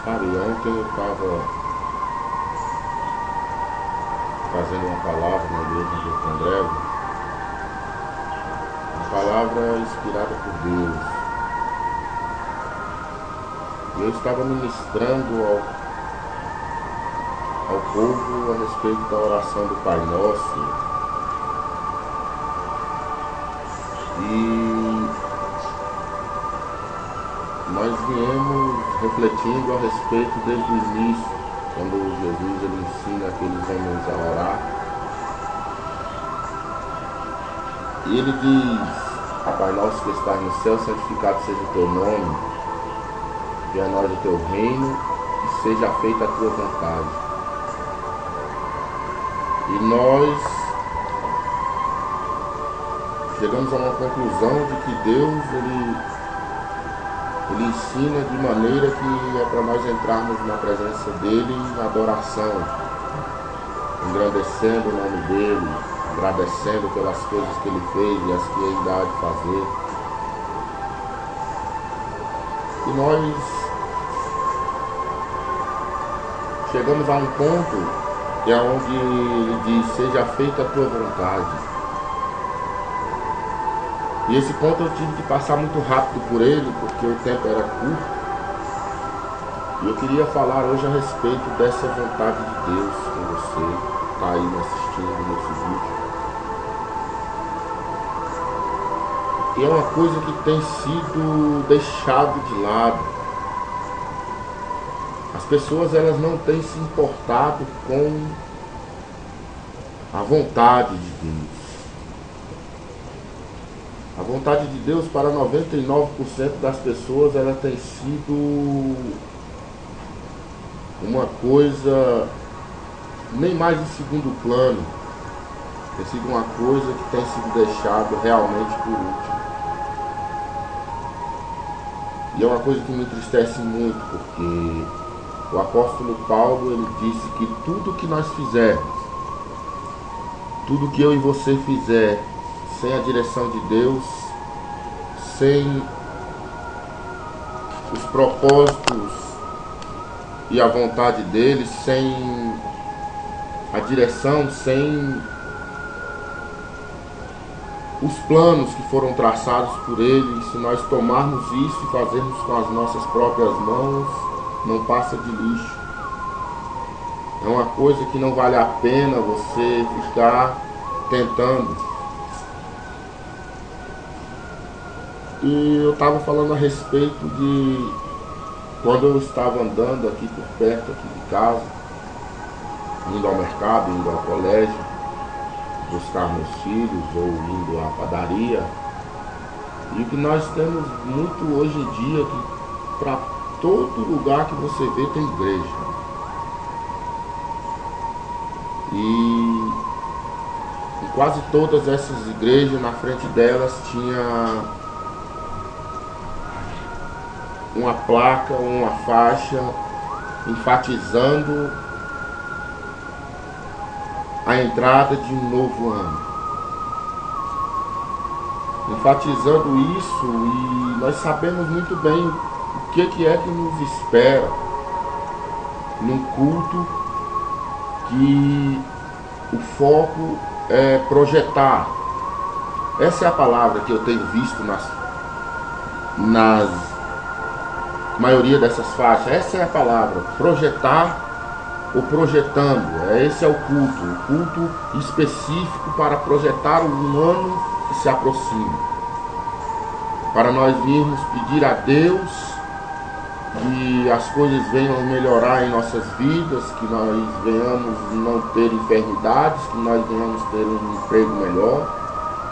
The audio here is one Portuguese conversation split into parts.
Sabe, ontem eu estava fazendo uma palavra na igreja onde eu congrego, uma palavra inspirada por Deus. E eu estava ministrando ao povo a respeito da oração do Pai Nosso. E nós viemos refletindo a respeito desde o início, quando Jesus ele ensina aqueles homens a orar. E ele diz: Pai nosso que estás no céu, santificado seja o teu nome, venha a nós o teu reino, e seja feita a tua vontade. E nós chegamos a uma conclusão de que Deus ele ensina de maneira que é para nós entrarmos na presença dele em adoração, engrandecendo o nome dele, agradecendo pelas coisas que ele fez e as que ele há de fazer. E nós chegamos a um ponto que é onde ele diz: seja feita a tua vontade. E esse ponto eu tive que passar muito rápido por ele, porque o tempo era curto. E eu queria falar hoje a respeito dessa vontade de Deus com você, que está aí me assistindo nesse vídeo. E é uma coisa que tem sido deixado de lado. As pessoas elas não têm se importado com a vontade de Deus. A vontade de Deus para 99% das pessoas ela tem sido uma coisa nem mais em segundo plano. Tem sido uma coisa que tem sido deixada realmente por último. E é uma coisa que me entristece muito, porque o apóstolo Paulo ele disse que tudo que nós fizermos, tudo que eu e você fizer, sem a direção de Deus, sem os propósitos e a vontade dele, sem a direção, sem os planos que foram traçados por ele, se nós tomarmos isso e fazermos com as nossas próprias mãos, não passa de lixo. É uma coisa que não vale a pena você ficar tentando. E eu estava falando a respeito de quando eu estava andando aqui por perto aqui de casa, indo ao mercado, indo ao colégio, buscar meus filhos ou indo à padaria. E o que nós temos muito hoje em dia, que para todo lugar que você vê tem igreja. E em quase todas essas igrejas, na frente delas tinha uma placa, uma faixa enfatizando a entrada de um novo ano, enfatizando isso. E nós sabemos muito bem o que é que nos espera num culto que o foco é projetar. Essa é a palavra que eu tenho visto nas maioria dessas faixas. Essa é a palavra, projetar ou projetando. Esse é o culto específico para projetar um ano que se aproxima, para nós virmos pedir a Deus que as coisas venham a melhorar em nossas vidas, que nós venhamos não ter enfermidades, que nós venhamos ter um emprego melhor,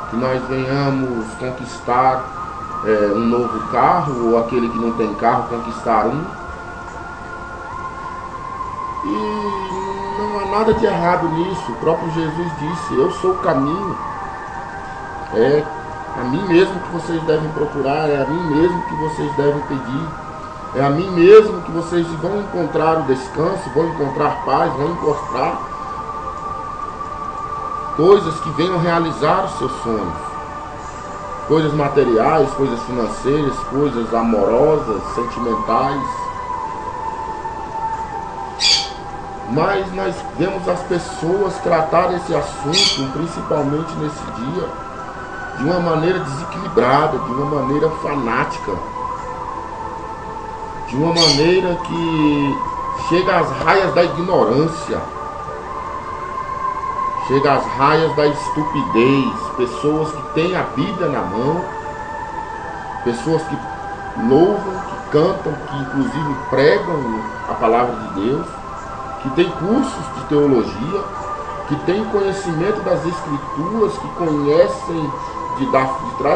que nós venhamos conquistar um novo carro, ou aquele que não tem carro conquistar um. E não há nada de errado nisso. O próprio Jesus disse: eu sou o caminho. É a mim mesmo que vocês devem procurar, é a mim mesmo que vocês devem pedir, é a mim mesmo que vocês vão encontrar o descanso, vão encontrar paz, vão encontrar coisas que venham realizar os seus sonhos. Coisas materiais, coisas financeiras, coisas amorosas, sentimentais. Mas nós vemos as pessoas tratar esse assunto, principalmente nesse dia, de uma maneira desequilibrada, de uma maneira fanática, de uma maneira que chega às raias da ignorância, chega às raias da estupidez. Pessoas que têm a Bíblia na mão, pessoas que louvam, que cantam, que inclusive pregam a palavra de Deus, que têm cursos de teologia, que têm conhecimento das Escrituras, que conhecem de trás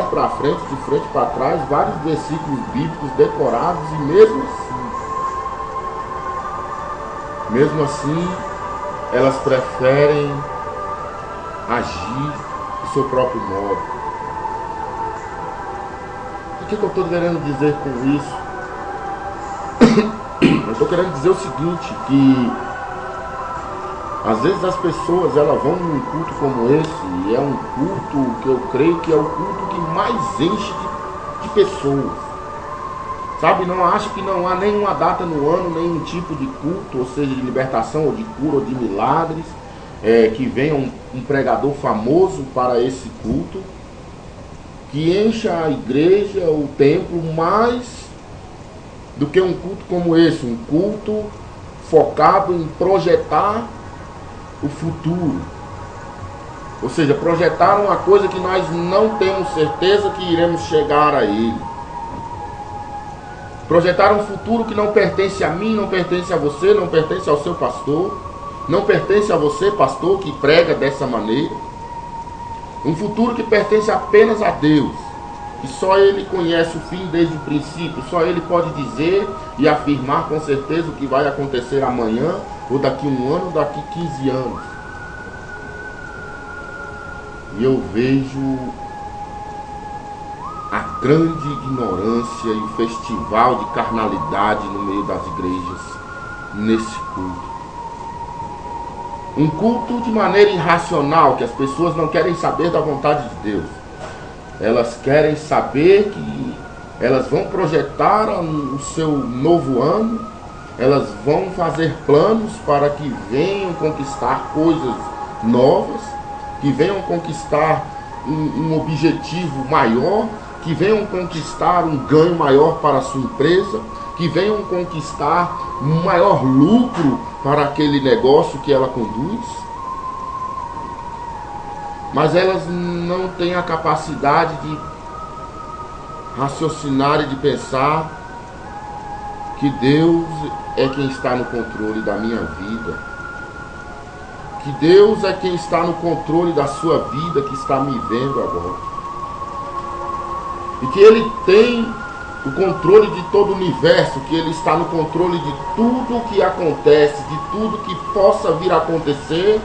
para frente, de frente para trás, vários versículos bíblicos decorados, e mesmo assim, elas preferem agir do seu próprio modo. O que eu estou querendo dizer com isso? Eu estou querendo dizer o seguinte, que às vezes as pessoas elas vão num culto como esse, e é um culto que eu creio que é o culto que mais enche de pessoas. Sabe, não acho que não há nenhuma data no ano, nenhum tipo de culto, ou seja, de libertação, ou de cura, ou de milagres, que venha um pregador famoso para esse culto, que encha a igreja, o templo, mais do que um culto como esse, um culto focado em projetar o futuro. Ou seja, projetar uma coisa que nós não temos certeza que iremos chegar a ele. Projetar um futuro que não pertence a mim, não pertence a você, não pertence ao seu pastor, não pertence a você, pastor, que prega dessa maneira. Um futuro que pertence apenas a Deus, que só Ele conhece o fim desde o princípio, só Ele pode dizer e afirmar com certeza o que vai acontecer amanhã, ou daqui um ano, ou daqui 15 anos. E eu vejo a grande ignorância e o festival de carnalidade no meio das igrejas nesse culto. Um culto de maneira irracional, que as pessoas não querem saber da vontade de Deus. Elas querem saber que elas vão projetar o seu novo ano, elas vão fazer planos para que venham conquistar coisas novas, que venham conquistar um objetivo maior, que venham conquistar um ganho maior para a sua empresa, que venham conquistar um maior lucro para aquele negócio que ela conduz. Mas elas não têm a capacidade de raciocinar e de pensar que Deus é quem está no controle da minha vida, que Deus é quem está no controle da sua vida, que está me vendo agora, e que Ele tem o controle de todo o universo, que Ele está no controle de tudo o que acontece, de tudo que possa vir a acontecer.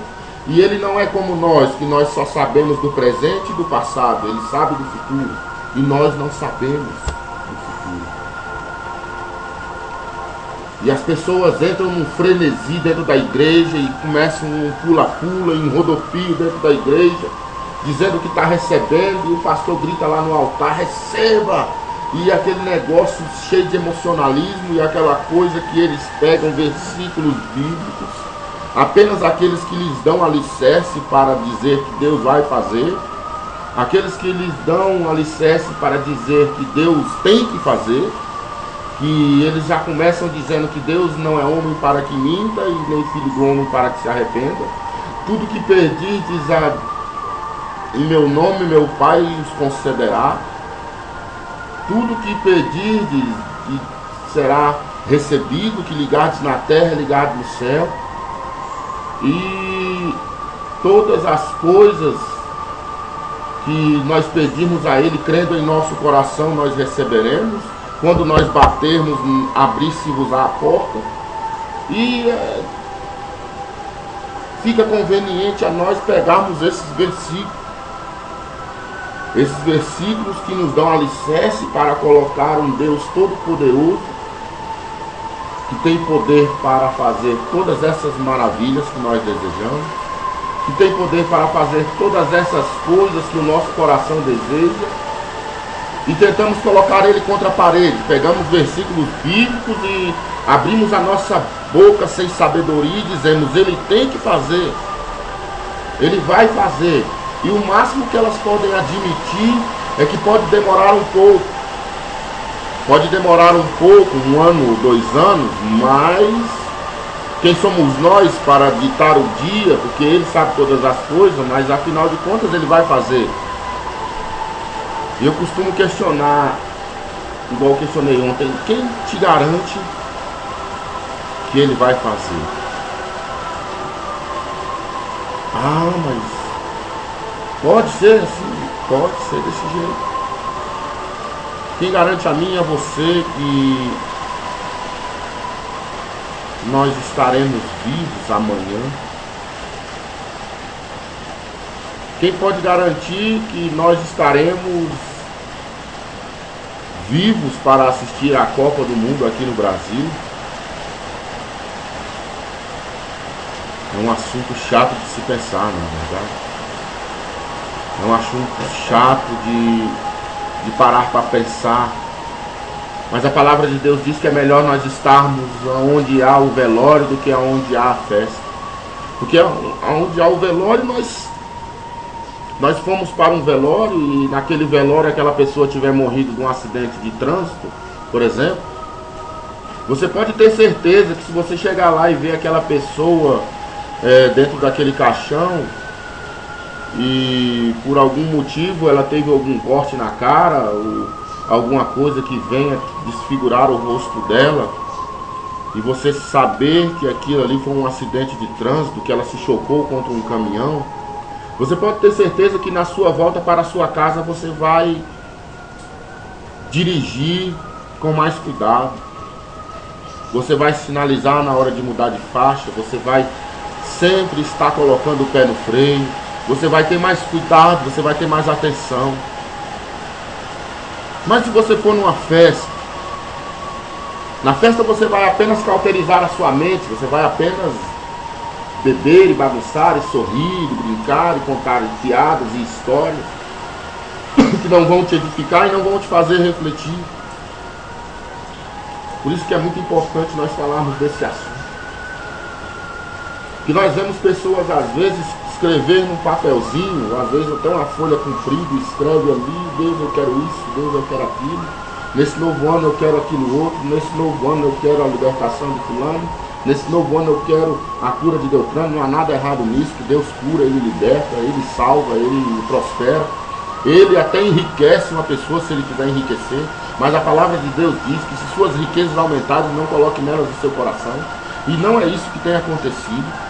E Ele não é como nós, que nós só sabemos do presente e do passado. Ele sabe do futuro, e nós não sabemos do futuro. E as pessoas entram num frenesi dentro da igreja e começam um pula-pula, um rodopio dentro da igreja, dizendo que está recebendo, e o pastor grita lá no altar, receba! E aquele negócio cheio de emocionalismo, e aquela coisa que eles pegam versículos bíblicos, apenas aqueles que lhes dão alicerce para dizer que Deus vai fazer, aqueles que lhes dão alicerce para dizer que Deus tem que fazer, que eles já começam dizendo que Deus não é homem para que minta, e nem filho do homem para que se arrependa. Tudo que pedirdes em meu nome, meu Pai os concederá. Tudo que pedirdes será recebido, que ligardes na terra, ligado no céu. E todas as coisas que nós pedimos a Ele, crendo em nosso coração, nós receberemos. Quando nós batermos, abrir-se-vos a porta. E fica conveniente a nós pegarmos esses versículos que nos dão alicerce para colocar um Deus todo-poderoso, que tem poder para fazer todas essas maravilhas que nós desejamos, que tem poder para fazer todas essas coisas que o nosso coração deseja, e tentamos colocar ele contra a parede. Pegamos versículos bíblicos e abrimos a nossa boca sem sabedoria e dizemos, ele tem que fazer, ele vai fazer. E o máximo que elas podem admitir é que pode demorar um pouco. Pode demorar um pouco, 1 ano, 2 anos, mas quem somos nós para ditar o dia? Porque ele sabe todas as coisas, mas afinal de contas ele vai fazer. E eu costumo questionar, igual eu questionei ontem, quem te garante que ele vai fazer? Ah, mas pode ser assim, pode ser desse jeito. Quem garante a mim e a você que nós estaremos vivos amanhã? Quem pode garantir que nós estaremos vivos para assistir a Copa do Mundo aqui no Brasil? É um assunto chato de se pensar, não é verdade? É um assunto chato de parar para pensar. Mas a palavra de Deus diz que é melhor nós estarmos onde há o velório do que onde há a festa. Porque onde há o velório, nós fomos para um velório e naquele velório aquela pessoa tiver morrido de um acidente de trânsito, por exemplo, você pode ter certeza que se você chegar lá e ver aquela pessoa dentro daquele caixão e por algum motivo ela teve algum corte na cara ou alguma coisa que venha desfigurar o rosto dela, e você saber que aquilo ali foi um acidente de trânsito, que ela se chocou contra um caminhão, você pode ter certeza que na sua volta para a sua casa você vai dirigir com mais cuidado, você vai sinalizar na hora de mudar de faixa, você vai sempre estar colocando o pé no freio, você vai ter mais cuidado, você vai ter mais atenção. Mas se você for numa festa, na festa você vai apenas cauterizar a sua mente, você vai apenas beber e bagunçar e sorrir, e brincar e contar piadas e histórias que não vão te edificar e não vão te fazer refletir. Por isso que é muito importante nós falarmos desse assunto. Que nós vemos pessoas às vezes escrever num papelzinho, às vezes até uma folha comprida, escreve ali, Deus eu quero isso, Deus eu quero aquilo, nesse novo ano eu quero aquilo outro, nesse novo ano eu quero a libertação de fulano, nesse novo ano eu quero a cura de Beltrano. Não há nada errado nisso, que Deus cura, Ele liberta, Ele salva, Ele prospera, Ele até enriquece uma pessoa se Ele quiser enriquecer, mas a palavra de Deus diz que se suas riquezas aumentarem, não coloque nelas o seu coração, e não é isso que tem acontecido.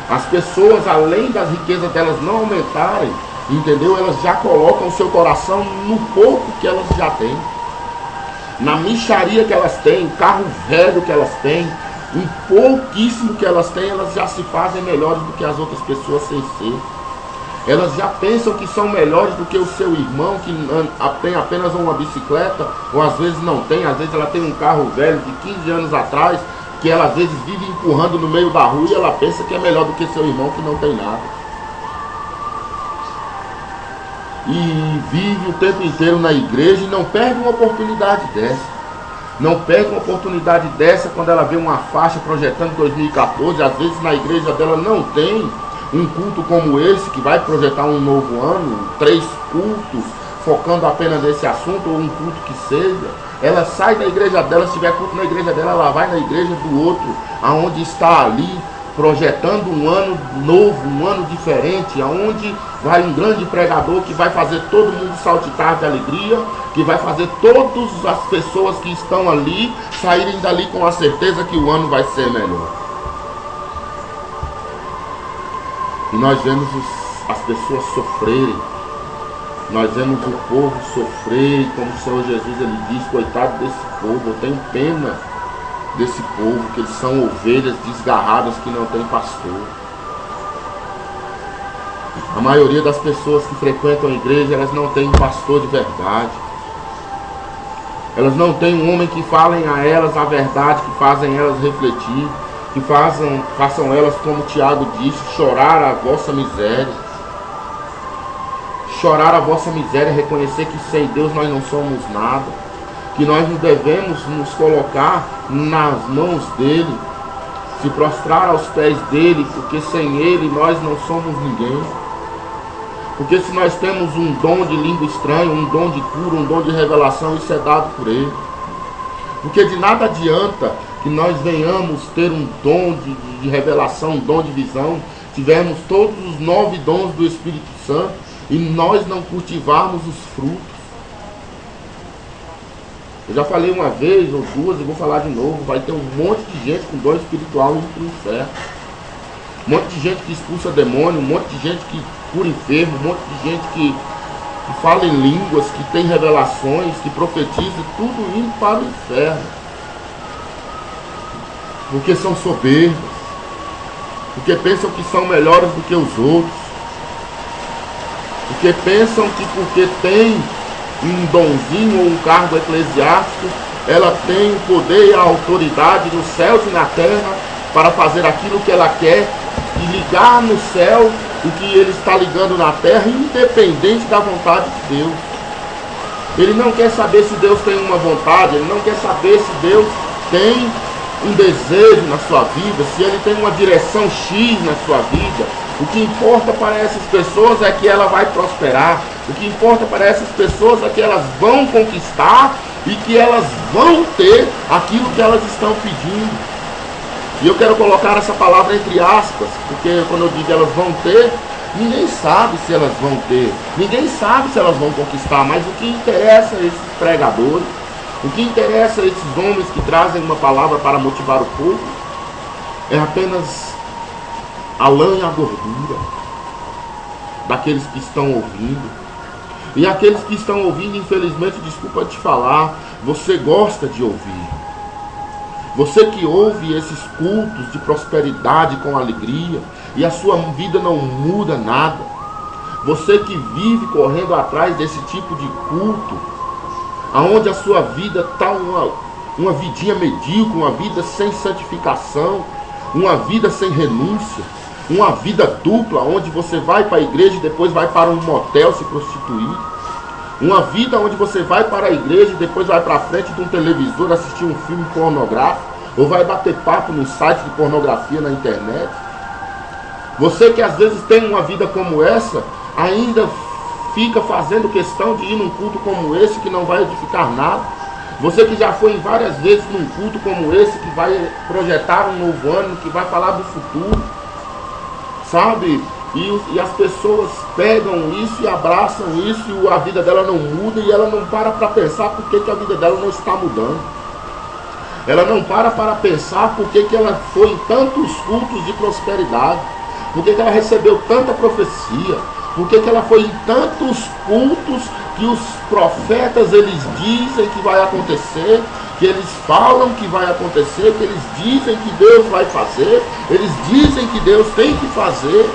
As pessoas, além das riquezas delas não aumentarem, entendeu? Elas já colocam o seu coração no pouco que elas já têm, na mixaria que elas têm, o carro velho que elas têm, um pouquíssimo que elas têm, elas já se fazem melhores do que as outras pessoas sem ser. Elas já pensam que são melhores do que o seu irmão que tem apenas uma bicicleta, ou às vezes não tem, às vezes ela tem um carro velho de 15 anos atrás, que ela às vezes vive empurrando no meio da rua e ela pensa que é melhor do que seu irmão que não tem nada. E vive o tempo inteiro na igreja e não perde uma oportunidade dessa. Não perde uma oportunidade dessa quando ela vê uma faixa projetando 2014. Às vezes na igreja dela não tem um culto como esse, que vai projetar um novo ano, 3 cultos, focando apenas nesse assunto, ou um culto que seja. Ela sai da igreja dela, se tiver culto na igreja dela, ela vai na igreja do outro, aonde está ali, projetando um ano novo, um ano diferente, aonde vai um grande pregador que vai fazer todo mundo saltitar de alegria, que vai fazer todas as pessoas que estão ali saírem dali com a certeza que o ano vai ser melhor. E nós vemos as pessoas sofrerem. Nós vemos o povo sofrer, e como o Senhor Jesus ele diz, coitado desse povo, eu tenho pena desse povo, que eles são ovelhas desgarradas que não tem pastor. A maioria das pessoas que frequentam a igreja, elas não têm um pastor de verdade. Elas não têm um homem que falem a elas a verdade, que fazem elas refletir, que façam elas, como Tiago disse, chorar a vossa miséria. Chorar a vossa miséria, reconhecer que sem Deus nós não somos nada, que nós não devemos nos colocar nas mãos dele, se prostrar aos pés dele, porque sem ele nós não somos ninguém. Porque se nós temos um dom de língua estranha, um dom de cura, um dom de revelação, isso é dado por ele. Porque de nada adianta que nós venhamos ter um dom de revelação, um dom de visão, tivermos todos os 9 dons do Espírito Santo e nós não cultivarmos os frutos. Eu já falei uma vez ou duas e vou falar de novo. Vai ter um monte de gente com dom espiritual indo para o inferno. Um monte de gente que expulsa demônio, um monte de gente que cura enfermo, um monte de gente que fala em línguas, que tem revelações, que profetiza, tudo indo para o inferno. Porque são soberbos, porque pensam que são melhores do que os outros, porque pensam que porque tem um donzinho ou um cargo eclesiástico, ela tem o poder e a autoridade nos céus e na terra para fazer aquilo que ela quer e ligar no céu o que ele está ligando na terra, independente da vontade de Deus. Ele não quer saber se Deus tem uma vontade, ele não quer saber se Deus tem um desejo na sua vida, se ele tem uma direção X na sua vida. O que importa para essas pessoas é que ela vai prosperar. O que importa para essas pessoas é que elas vão conquistar e que elas vão ter aquilo que elas estão pedindo. E eu quero colocar essa palavra entre aspas, porque quando eu digo elas vão ter, ninguém sabe se elas vão ter, ninguém sabe se elas vão conquistar, mas o que interessa a esses pregadores, o que interessa a esses homens que trazem uma palavra para motivar o povo, é apenas a lã e a gordura daqueles que estão ouvindo. E aqueles que estão ouvindo, infelizmente, desculpa te falar, você gosta de ouvir. Você que ouve esses cultos de prosperidade com alegria e a sua vida não muda nada. Você que vive correndo atrás desse tipo de culto, aonde a sua vida está uma vidinha medíocre, uma vida sem santificação, uma vida sem renúncia, uma vida dupla, onde você vai para a igreja e depois vai para um motel se prostituir. Uma vida onde você vai para a igreja e depois vai para a frente de um televisor assistir um filme pornográfico, ou vai bater papo no site de pornografia na internet. Você que às vezes tem uma vida como essa, ainda fica fazendo questão de ir num culto como esse que não vai edificar nada. Você que já foi várias vezes num culto como esse, que vai projetar um novo ano, que vai falar do futuro, sabe? E as pessoas pegam isso e abraçam isso e a vida dela não muda e ela não para pensar por que a vida dela não está mudando. Ela não para pensar por que ela foi em tantos cultos de prosperidade, por que ela recebeu tanta profecia, por que ela foi em tantos cultos que os profetas eles dizem que vai acontecer, que eles falam que vai acontecer, que eles dizem que Deus vai fazer, eles dizem que Deus tem que fazer.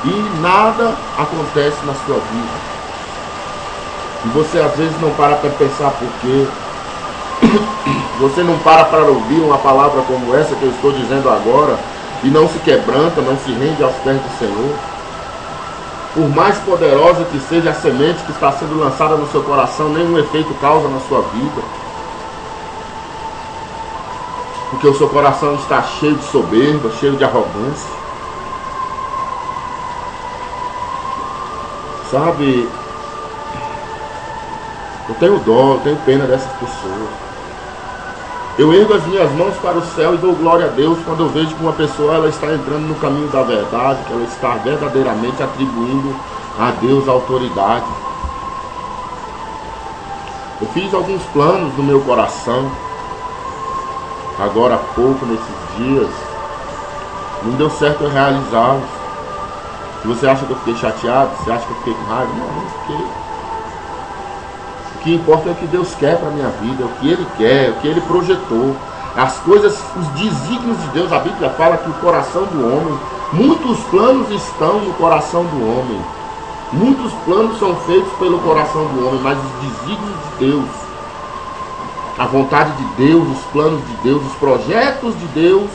E nada acontece na sua vida. E você às vezes não para pensar por quê. Você não para ouvir uma palavra como essa que eu estou dizendo agora e não se quebranta, não se rende aos pés do Senhor. Por mais poderosa que seja a semente que está sendo lançada no seu coração, nenhum efeito causa na sua vida. Porque o seu coração está cheio de soberba, cheio de arrogância. Sabe, eu tenho dó, eu tenho pena dessas pessoas. Eu ergo as minhas mãos para o céu e dou glória a Deus quando eu vejo que uma pessoa ela está entrando no caminho da verdade, que ela está verdadeiramente atribuindo a Deus a autoridade. Eu fiz alguns planos no meu coração, agora há pouco, nesses dias, não deu certo eu realizá-los. Se você acha que eu fiquei chateado, você acha que eu fiquei com raiva? Não fiquei. O que importa é o que Deus quer para a minha vida, o que Ele quer, o que Ele projetou. As coisas, os desígnios de Deus, a Bíblia fala que o coração do homem, muitos planos estão no coração do homem. Muitos planos são feitos pelo coração do homem, mas os desígnios de Deus, a vontade de Deus, os planos de Deus, os projetos de Deus,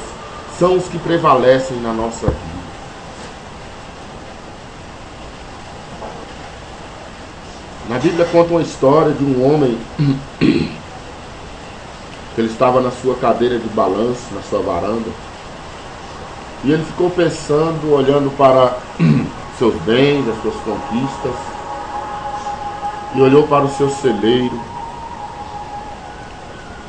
são os que prevalecem na nossa vida. Na Bíblia conta uma história de um homem que ele estava na sua cadeira de balanço, na sua varanda, E ele ficou pensando, olhando para seus bens, as suas conquistas, e olhou para o seu celeiro.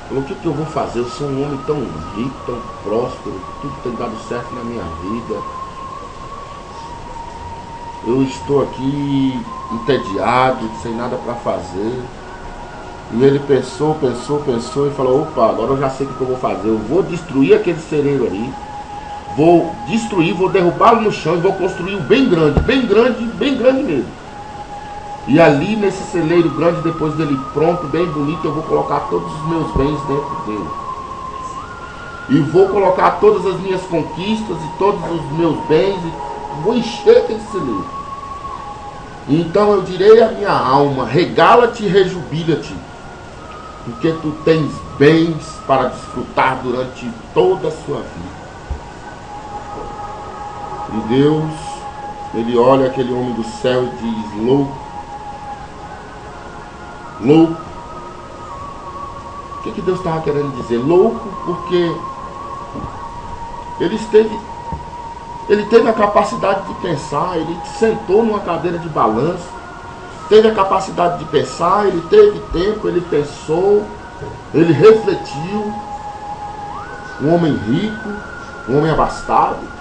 Falou, o que eu vou fazer? Eu sou um homem tão rico, tão próspero, tudo tem dado certo na minha vida. Eu estou aqui entediado, sem nada para fazer. E ele pensou e falou, opa, agora eu já sei o que eu vou fazer. Eu vou destruir aquele celeiro ali. Vou destruir, vou derrubá-lo no chão e vou construir um bem grande mesmo. E ali nesse celeiro grande, depois dele pronto, bem bonito, eu vou colocar todos os meus bens dentro dele. E vou colocar todas as minhas conquistas e todos os meus bens e vou encher aquele celeiro. Então eu direi à minha alma, regala-te e rejubila-te, porque tu tens bens para desfrutar durante toda a sua vida. E Deus, ele olha aquele homem do céu e diz, louco. Louco. O que Deus estava querendo dizer? Louco porque ele teve a capacidade de pensar, ele sentou numa cadeira de balanço, teve a capacidade de pensar, ele teve tempo, ele pensou, ele refletiu. Um homem rico, um homem abastado,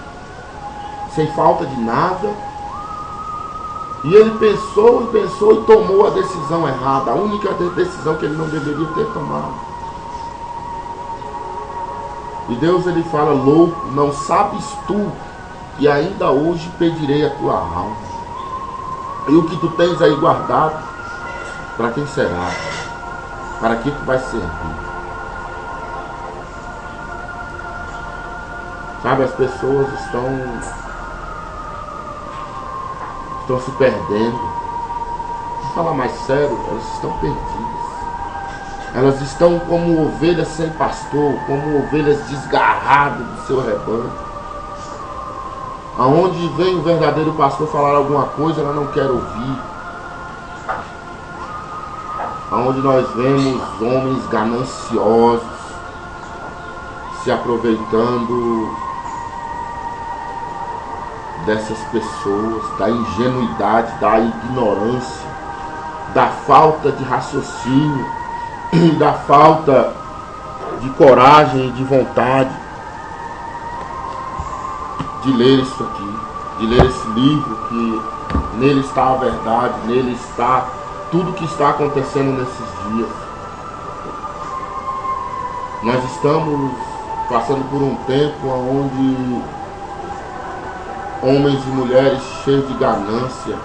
sem falta de nada. E ele pensou e tomou a decisão errada, a única decisão que ele não deveria ter tomado. E Deus, ele fala, louco, não sabes tu que ainda hoje pedirei a tua alma. E o que tu tens aí guardado, para quem será? Para que tu vai servir? Sabe, as pessoas estão se perdendo. Vou falar mais sério, elas estão perdidas. Elas estão como ovelhas sem pastor, como ovelhas desgarradas do seu rebanho. Aonde vem o verdadeiro pastor falar alguma coisa, ela não quer ouvir. Aonde nós vemos homens gananciosos se aproveitando dessas pessoas, da ingenuidade, da ignorância, da falta de raciocínio, da falta de coragem e de vontade de ler isso aqui, de ler esse livro, que nele está a verdade, nele está tudo que está acontecendo nesses dias. Nós estamos passando por um tempo onde homens e mulheres cheios de ganância,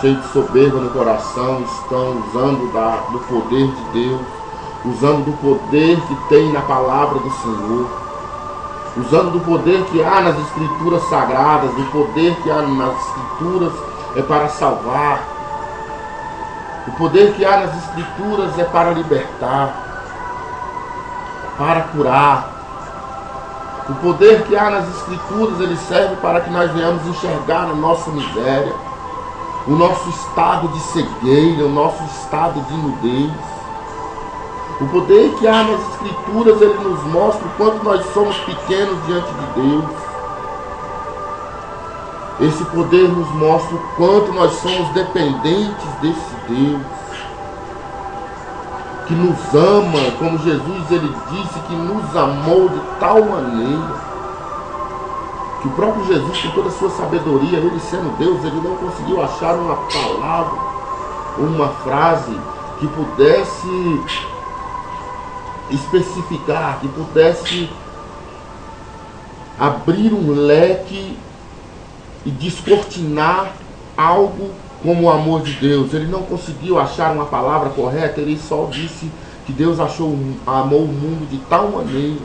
cheios de soberba no coração, estão usando do poder de Deus, usando do poder que tem na palavra do Senhor, usando do poder que há nas escrituras sagradas, do poder que há nas escrituras é para salvar, o poder que há nas escrituras é para libertar, para curar. O poder que há nas escrituras, ele serve para que nós venhamos enxergar a nossa miséria, o nosso estado de cegueira, o nosso estado de nudez. O poder que há nas escrituras, ele nos mostra o quanto nós somos pequenos diante de Deus. Esse poder nos mostra o quanto nós somos dependentes desse Deus, que nos ama, como Jesus, ele disse que nos amou de tal maneira, que o próprio Jesus, com toda a sua sabedoria, ele sendo Deus, ele não conseguiu achar uma palavra, uma frase que pudesse especificar, que pudesse abrir um leque e descortinar algo como o amor de Deus. Ele não conseguiu achar uma palavra correta, ele só disse que Deus amou o mundo de tal maneira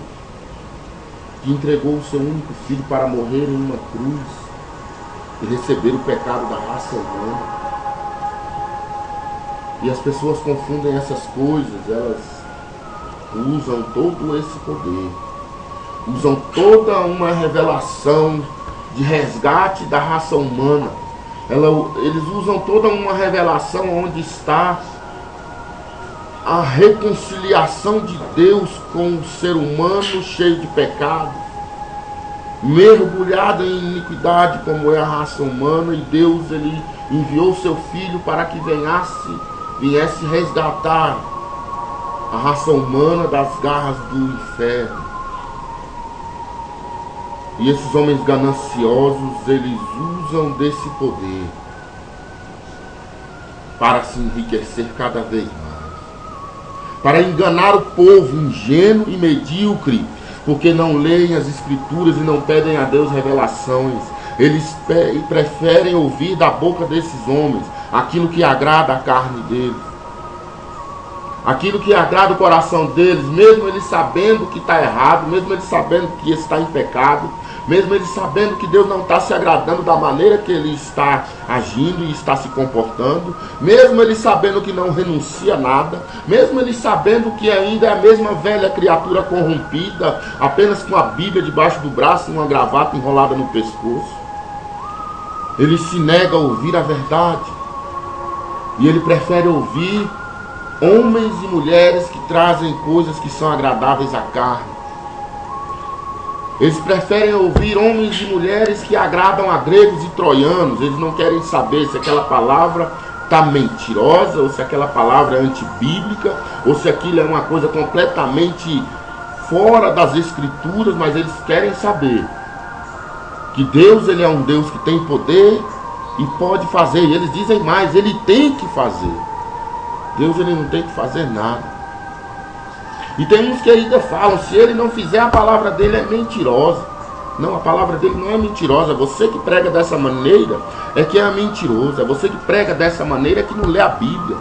que entregou o seu único filho para morrer em uma cruz e receber o pecado da raça humana. E as pessoas confundem essas coisas, elas usam todo esse poder, usam toda uma revelação de resgate da raça humana. Eles usam toda uma revelação onde está a reconciliação de Deus com o ser humano cheio de pecado. mergulhada em iniquidade como é a raça humana, e Deus ele enviou seu Filho para que viesse resgatar a raça humana das garras do inferno. E esses homens gananciosos, eles usam desse poder para se enriquecer cada vez mais, para enganar o povo ingênuo e medíocre, porque não leem as Escrituras e não pedem a Deus revelações. Eles preferem ouvir da boca desses homens aquilo que agrada a carne deles, aquilo que agrada o coração deles, mesmo eles sabendo que está errado, mesmo eles sabendo que está em pecado, mesmo eles sabendo que Deus não está se agradando da maneira que ele está agindo e está se comportando, mesmo eles sabendo que não renuncia a nada, mesmo eles sabendo que ainda é a mesma velha criatura corrompida, apenas com a Bíblia debaixo do braço e uma gravata enrolada no pescoço. Ele se nega a ouvir a verdade, e ele prefere ouvir homens e mulheres que trazem coisas que são agradáveis à carne. Eles preferem ouvir homens e mulheres que agradam a gregos e troianos. Eles não querem saber se aquela palavra está mentirosa, ou se aquela palavra é antibíblica, ou se aquilo é uma coisa completamente fora das Escrituras, mas eles querem saber que Deus ele é um Deus que tem poder e pode fazer. E eles dizem mais, ele tem que fazer. Deus ele não tem que fazer nada. E tem uns que ainda falam, se ele não fizer, a palavra dele é mentirosa. Não, a palavra dele não é mentirosa. Você que prega dessa maneira é que é mentiroso. É você que prega dessa maneira que não lê a Bíblia,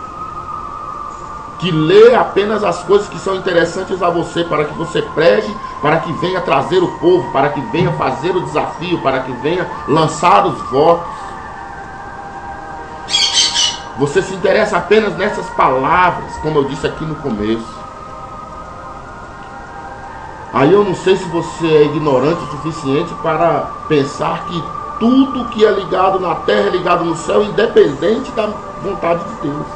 que lê apenas as coisas que são interessantes a você, para que você pregue, para que venha trazer o povo, para que venha fazer o desafio, para que venha lançar os votos. Você se interessa apenas nessas palavras, como eu disse aqui no começo. Aí eu não sei se você é ignorante o suficiente para pensar que tudo que é ligado na terra é ligado no céu, independente da vontade de Deus.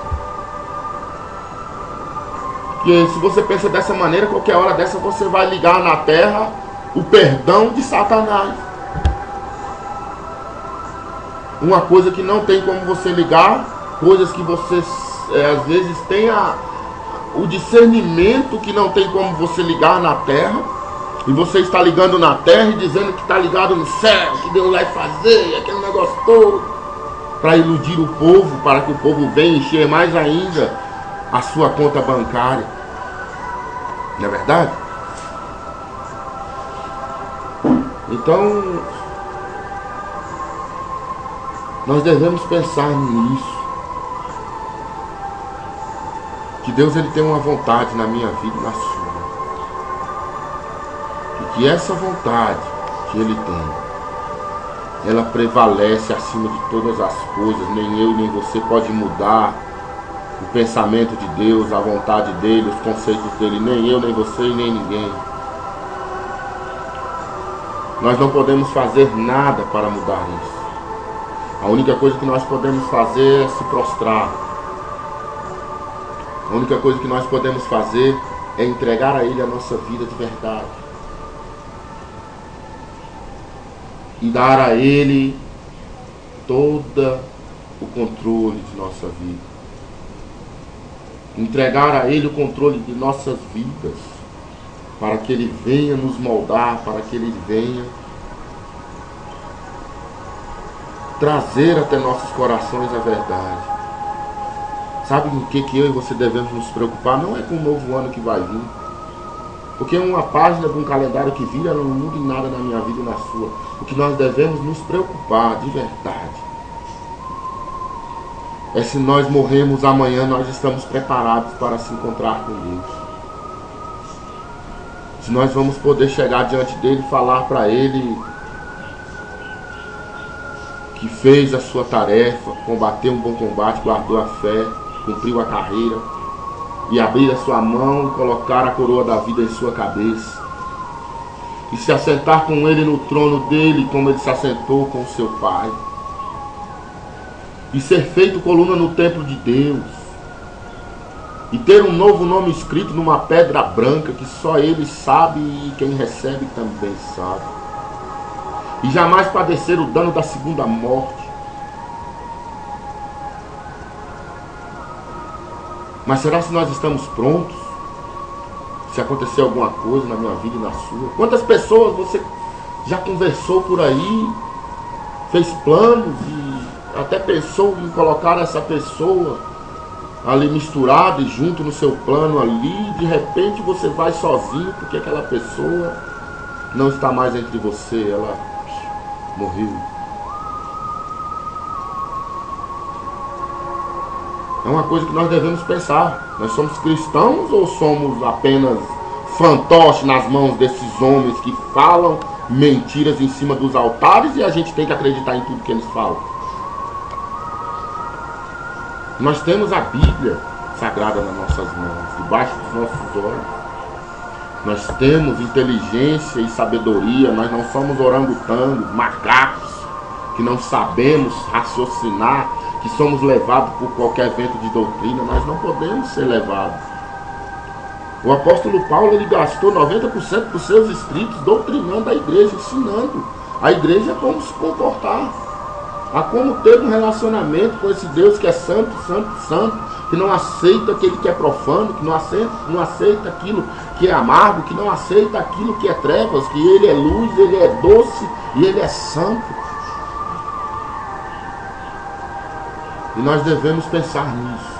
Porque se você pensa dessa maneira, qualquer hora dessa você vai ligar na terra o perdão de Satanás. Uma coisa que não tem como você ligar, coisas que você às vezes tem o discernimento que não tem como você ligar na terra, e você está ligando na terra e dizendo que está ligado no céu, que Deus vai fazer aquele negócio todo, para iludir o povo, para que o povo venha encher mais ainda a sua conta bancária. Não é verdade? Então, nós devemos pensar nisso. Que Deus ele tem uma vontade na minha vida e na sua. E que essa vontade que ele tem, ela prevalece acima de todas as coisas. Nem eu nem você pode mudar o pensamento de Deus, a vontade dele, os conceitos dele. Nem eu, nem você e nem ninguém. Nós não podemos fazer nada para mudar isso. A única coisa que nós podemos fazer é se prostrar. A única coisa que nós podemos fazer é entregar a Ele a nossa vida de verdade. E dar a Ele todo o controle de nossa vida. Entregar a Ele o controle de nossas vidas, para que Ele venha nos moldar, para que Ele venha trazer até nossos corações a verdade. Sabe com o que eu e você devemos nos preocupar? Não é com o novo ano que vai vir. Porque uma página de um calendário que vira não muda em nada na minha vida e na sua. O que nós devemos nos preocupar de verdade é se nós morrermos amanhã, nós estamos preparados para se encontrar com Deus. Se nós vamos poder chegar diante dele e falar para ele que fez a sua tarefa, combateu um bom combate, guardou a fé, cumpriu a carreira, e abrir a sua mão e colocar a coroa da vida em sua cabeça, e se assentar com ele no trono dele, como ele se assentou com seu Pai, e ser feito coluna no templo de Deus, e ter um novo nome escrito numa pedra branca que só ele sabe e quem recebe também sabe. e jamais padecer o dano da segunda morte. Mas será que nós estamos prontos? Se acontecer alguma coisa na minha vida e na sua? Quantas pessoas você já conversou por aí, fez planos e até pensou em colocar essa pessoa ali misturada e junto no seu plano ali, de repente você vai sozinho porque aquela pessoa não está mais entre você, ela morreu. É uma coisa que nós devemos pensar. Nós somos cristãos ou somos apenas fantoches nas mãos desses homens que falam mentiras em cima dos altares e a gente tem que acreditar em tudo que eles falam? Nós temos a Bíblia Sagrada nas nossas mãos, debaixo dos nossos olhos. Nós temos inteligência e sabedoria. Nós não somos orangotangos, macacos, que não sabemos raciocinar, que somos levados por qualquer vento de doutrina. Nós não podemos ser levados. O apóstolo Paulo, ele gastou 90% dos seus escritos doutrinando a igreja, ensinando a igreja como se comportar, a como ter um relacionamento com esse Deus que é santo, santo, santo, que não aceita aquele que é profano, que não aceita aquilo que é amargo, que não aceita aquilo que é trevas, que ele é luz, ele é doce e ele é santo. E nós devemos pensar nisso,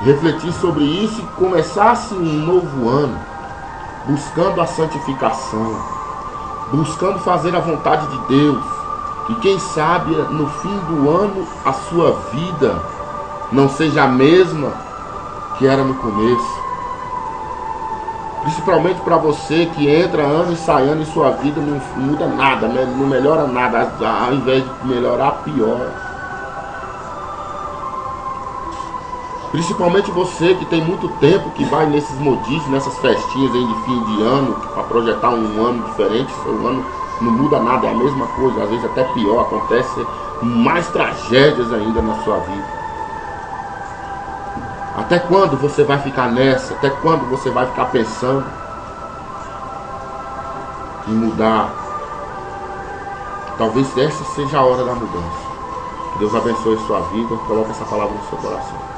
refletir sobre isso e começar assim um novo ano, buscando a santificação, buscando fazer a vontade de Deus. E quem sabe no fim do ano a sua vida não seja a mesma que era no começo. Principalmente para você que entra ano e sai ano e sua vida não muda nada, não melhora nada, ao invés de melhorar, piora. Principalmente você que tem muito tempo, que vai nesses modismos, nessas festinhas aí de fim de ano, para projetar um ano diferente. Seu ano não muda nada, é a mesma coisa, às vezes até pior, acontece mais tragédias ainda na sua vida. Até quando você vai ficar nessa? Até quando você vai ficar pensando em mudar? Talvez essa seja a hora da mudança. Que Deus abençoe sua vida, coloque essa palavra no seu coração.